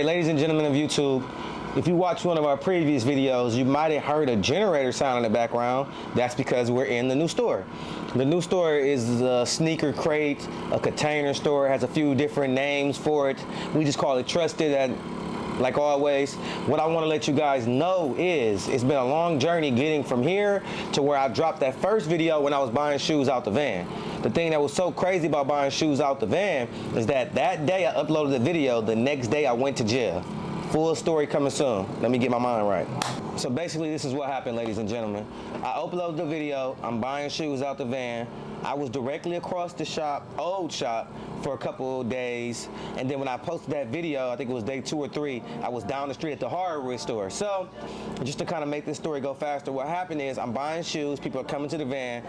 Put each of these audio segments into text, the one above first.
right, ladies and gentlemen of YouTube, if you watched one of our previous videos, you might have heard a generator sound in the background. That's because we're in the new store. The new store is a sneaker crate, a container store, has a few different names for it. We just call it Trusted, and like always, what I want to let you guys know is it's been a long journey getting from here to where I dropped that first video when I was buying shoes out the van. The thing that was so crazy about buying shoes out the van is that day I uploaded the video, the next day I went to jail. Full story coming soon. Let me get my mind right. So basically this is what happened, ladies and gentlemen. I uploaded the video, I'm buying shoes out the van. I was directly across the shop, old shop, for a couple of days. And then when I posted that video, I think it was day 2 or 3, I was down the street at the hardware store. So just to kind of make this story go faster, what happened is I'm buying shoes, people are coming to the van,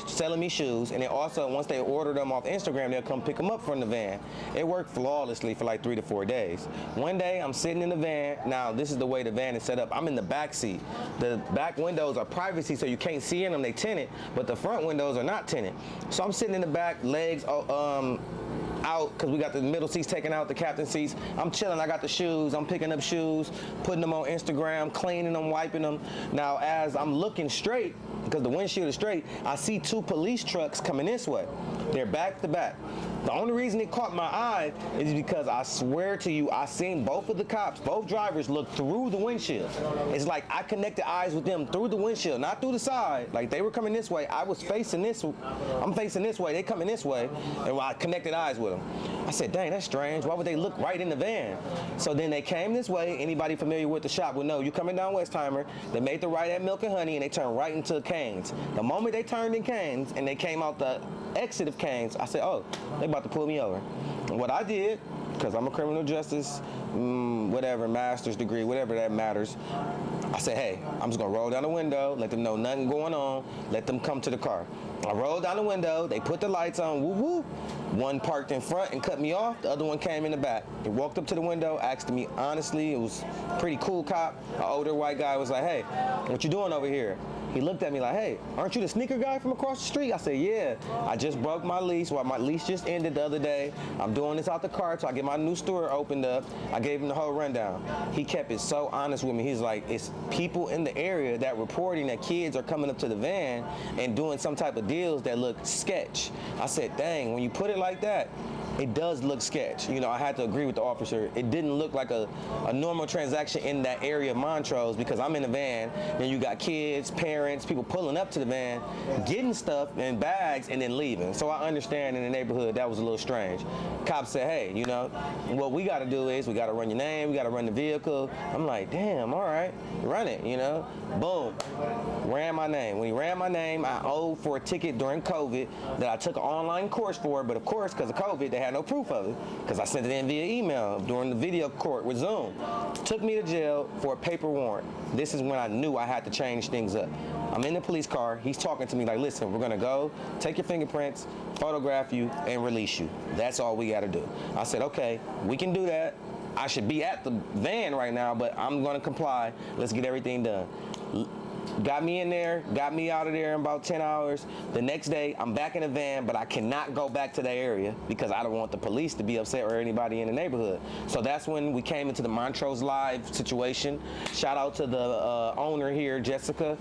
selling me shoes, and then also once they order them off Instagram, they'll come pick them up from the van. It worked flawlessly for like 3 to 4 days. One day I'm sitting in the van. Now this is the way the van is set up. I'm in the back seat. The back windows are privacy, so you can't see in them, they tinted, but the front windows are not tinted. So I'm sitting in the back, legs out, because we got the middle seats taken out, the captain seats. I'm chilling, I got the shoes, I'm picking up shoes, putting them on Instagram, cleaning them, wiping them. Now as I'm looking straight, because the windshield is straight, I see 2 police trucks coming this way. They're back to back. The only reason it caught my eye is because I swear to you, I seen both of the cops, both drivers look through the windshield. It's like I connected eyes with them through the windshield, not through the side. Like they were coming this way, I was facing this, I'm facing this way, they coming this way, and I connected eyes with them. I said, dang, that's strange. Why would they look right in the van? So then they came this way. Anybody familiar with the shop would know you coming down Westherimer, they made the right at Milk and Honey, and they turned right into Cane's. The moment they turned in Cane's and they came out the exit of Cane's, I said, oh, they about to pull me over. And what I did, because I'm a criminal justice, whatever, master's degree, whatever that matters, I said, hey, I'm just gonna roll down the window, let them know nothing going on, let them come to the car. I rolled down the window, they put the lights on, woo woo. One parked in front and cut me off, the other one came in the back. He walked up to the window, asked me honestly, it was a pretty cool cop, an older white guy was like, hey, what you doing over here? He looked at me like, hey, aren't you the sneaker guy from across the street? I said, yeah, I just broke my lease. Well, my lease just ended the other day. I'm doing this out the car till I get my new store opened up. I gave him the whole rundown. He kept it so honest with me. He's like, it's people in the area that reporting that kids are coming up to the van and doing some type of deals that look sketch. I said, dang, when you put it like that, it does look sketch. You know, I had to agree with the officer. It didn't look like a normal transaction in that area of Montrose, because I'm in the van and you got kids, parents, people pulling up to the van, getting stuff in bags and then leaving. So I understand in the neighborhood that was a little strange. Cops said, hey, you know, what we got to do is we got to run your name, we got to run the vehicle. I'm like, damn, all right, run it, you know. Boom, ran my name. When he ran my name, I owed for a ticket during COVID that I took an online course for, but of course, because of COVID, they had no proof of it, because I sent it in via email during the video court with Zoom. Took me to jail for a paper warrant. This is when I knew I had to change things up. I'm in the police car, he's talking to me like, listen, we're gonna go, take your fingerprints, photograph you, and release you. That's all we gotta do. I said, okay, we can do that. I should be at the van right now, but I'm gonna comply. Let's get everything done. Got me in there, got me out of there in about 10 hours. The next day, I'm back in the van, but I cannot go back to that area because I don't want the police to be upset or anybody in the neighborhood. So that's when we came into the Montrose Live situation. Shout out to the owner here, Jessica.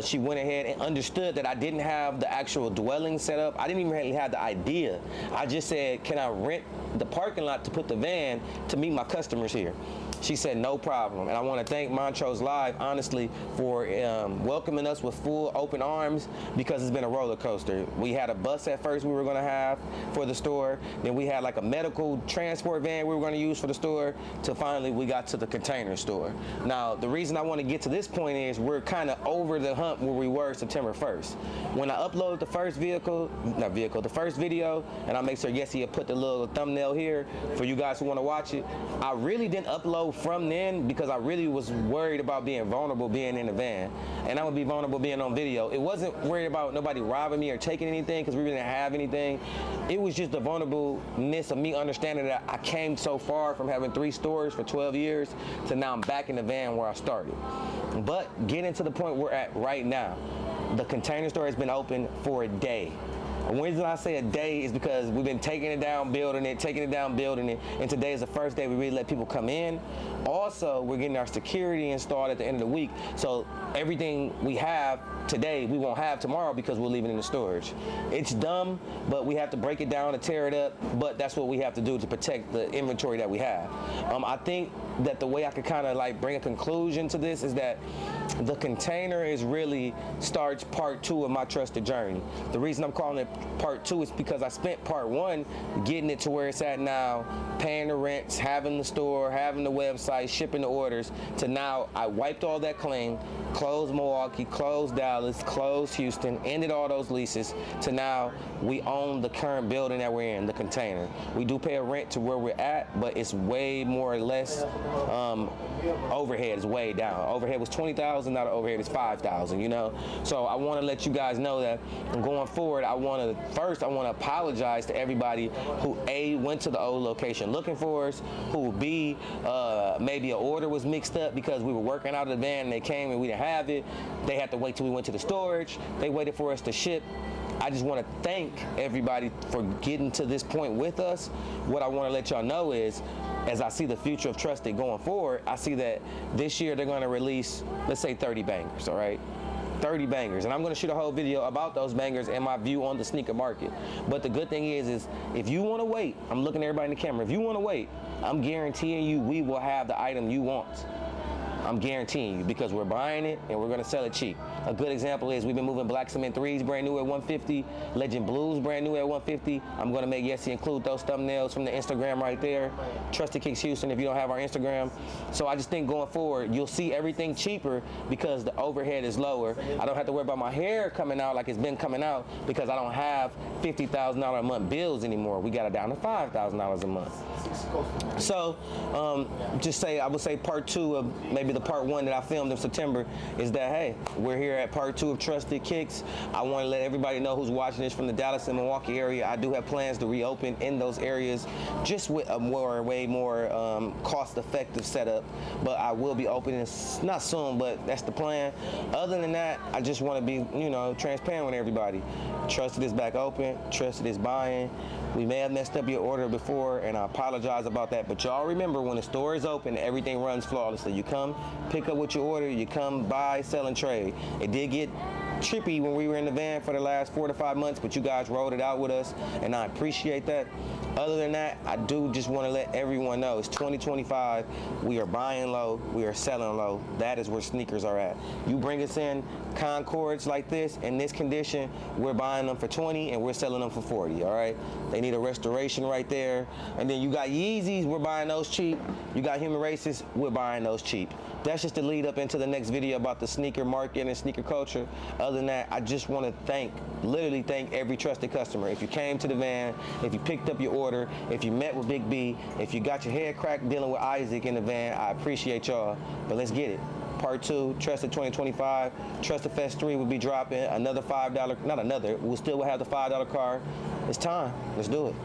She went ahead and understood that I didn't have the actual dwelling set up. I didn't even really have the idea. I just said, can I rent the parking lot to put the van to meet my customers here? She said, no problem. And I want to thank Montrose Live, honestly, for welcoming us with full open arms, because it's been a roller coaster. We had a bus at first we were going to have for the store. Then we had like a medical transport van we were going to use for the store, till finally we got to the container store. Now, the reason I want to get to this point is we're kind of over the hump where we were September 1st. When I uploaded the first the first video, and I'll make sure Yessie put the little thumbnail here for you guys who want to watch it, I really didn't upload from then because I really was worried about being vulnerable being in the van, and I would be vulnerable being on video. It wasn't worried about nobody robbing me or taking anything, because we really didn't have anything. It was just the vulnerableness of me understanding that I came so far from having 3 stores for 12 years to now I'm back in the van where I started. But getting to the point we're at right now, the container store has been open for a day. The reason I say a day is because we've been taking it down, building it, and today is the first day we really let people come in. Also, we're getting our security installed at the end of the week, so everything we have today we won't have tomorrow because we're leaving it in the storage. It's dumb, but we have to break it down and tear it up, but that's what we have to do to protect the inventory that we have. I think that the way I could kind of like bring a conclusion to this is that the container is really starts part 2 of my trusted journey. The reason I'm calling it part 2 is because I spent part 1 getting it to where it's at now, paying the rents, having the store, having the website, shipping the orders, to now I wiped all that clean, closed Milwaukee, closed Dallas, closed Houston, ended all those leases, to now we own the current building that we're in, the container. We do pay a rent to where we're at, but it's way more or less, overhead is way down. Overhead was $20,000, now the overhead is $5,000, you know? So I want to let you guys know that going forward, I want to apologize to everybody who A, went to the old location looking for us, who B, maybe an order was mixed up because we were working out of the van and they came and we didn't have it. They had to wait till we went to the storage. They waited for us to ship. I just want to thank everybody for getting to this point with us. What I want to let y'all know is, as I see the future of Trusted going forward, I see that this year they're going to release, let's say 30 bangers, all right? 30 bangers, and I'm going to shoot a whole video about those bangers and my view on the sneaker market. But the good thing is if you want to wait, I'm looking at everybody in the camera, if you want to wait, I'm guaranteeing you we will have the item you want. I'm guaranteeing you, because we're buying it and we're going to sell it cheap. A good example is we've been moving Black Cement 3s brand new at $150, Legend Blues brand new at $150. I'm going to make Yessie include those thumbnails from the Instagram right there. TRSTD Kicks Houston if you don't have our Instagram. So I just think going forward, you'll see everything cheaper because the overhead is lower. I don't have to worry about my hair coming out like it's been coming out because I don't have $50,000 a month bills anymore. We got it down to $5,000 a month. So I would say part 2 of maybe the part 1 that I filmed in September is that, hey, we're here at part 2 of TRSTD Kicks. I want to let everybody know who's watching this from the Dallas and Milwaukee area. I do have plans to reopen in those areas just with a way more cost-effective setup, but I will be opening not soon, but that's the plan. Other than that, I just want to be, transparent with everybody. Trusted is back open. Trusted is buying. We may have messed up your order before, and I apologize about that, but y'all remember, when the store is open, everything runs flawlessly. You come, pick up what you order, you come, buy, sell, and trade. It did get trippy when we were in the van for the last 4 to 5 months, but you guys rolled it out with us, and I appreciate that. Other than that, I do just want to let everyone know it's 2025. We are buying low, we are selling low. That is where sneakers are at. You bring us in Concords like this, in this condition, we're buying them for 20 and we're selling them for 40, all right? They need a restoration right there. And then you got Yeezys, we're buying those cheap. You got Human Races, we're buying those cheap. That's just the lead up into the next video about the sneaker market and sneaker culture. Other than that, I just want to literally thank every trusted customer. If you came to the van, if you picked up your order, if you met with Big B, if you got your head cracked dealing with Isaac in the van, I appreciate y'all. But let's get it. Part 2, Trusted 2025. Trusted Fest 3 will be dropping another $5, not another, we'll still have the $5 card. It's time. Let's do it.